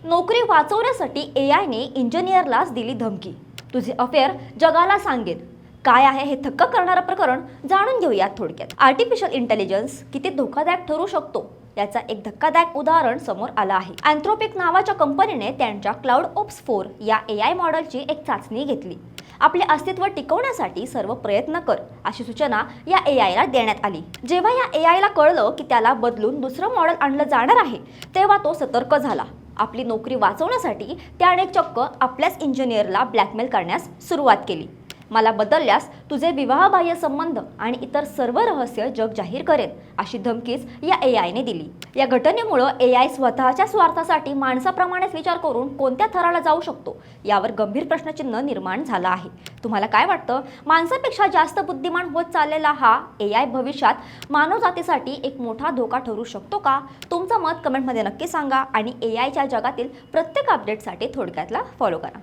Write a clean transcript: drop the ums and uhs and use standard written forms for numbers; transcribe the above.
नोकरी वाचवण्यासाठी एआयने इंजिनियरलाच दिली धमकी. तुझे अफेअर जगाला सांगेन. काय आहे हे थक्क करणारं प्रकरण जाणून घेऊयात थोडक्यात. आर्टिफिशियल इंटेलिजन्स किती धोकादायक ठरू शकतो याचा एक धक्कादायक उदाहरण समोर आलं आहे. अँथ्रोपिक नावाच्या कंपनीने त्यांच्या क्लाउड ओप्स 4 या एआय मॉडेलची एक चाचणी घेतली. आपले अस्तित्व टिकवण्यासाठी सर्व प्रयत्न कर अशी सूचना या एआयला देण्यात आली. जेव्हा या एआयला कळलं की त्याला बदलून दुसरं मॉडेल आणलं जाणार आहे तेव्हा तो सतर्क झाला. आपली नोकरी वाचवण्यासाठी त्याने चक्क आपल्याच इंजिनियरला ब्लॅकमेल करण्यास सुरुवात केली. मला बदलल्यास तुझे विवाहबाह्य संबंध आणि इतर सर्व रहस्य जग जाहीर करेन अशी धमकीच या एआयने दिली. या घटनेमुळं एआय स्वतःच्या स्वार्थासाठी माणसाप्रमाणेच विचार करून कोणत्या थराला जाऊ शकतो यावर गंभीर प्रश्नचिन्ह निर्माण झालं आहे. तुम्हाला काय वाटतं? माणसापेक्षा जास्त बुद्धिमान होत चाललेला हा एआय भविष्यात मानवजातीसाठी एक मोठा धोका ठरू शकतो का? तुमचं मत कमेंटमध्ये नक्की सांगा आणि एआयच्या जगातील प्रत्येक अपडेटसाठी थोडक्यातला फॉलो करा.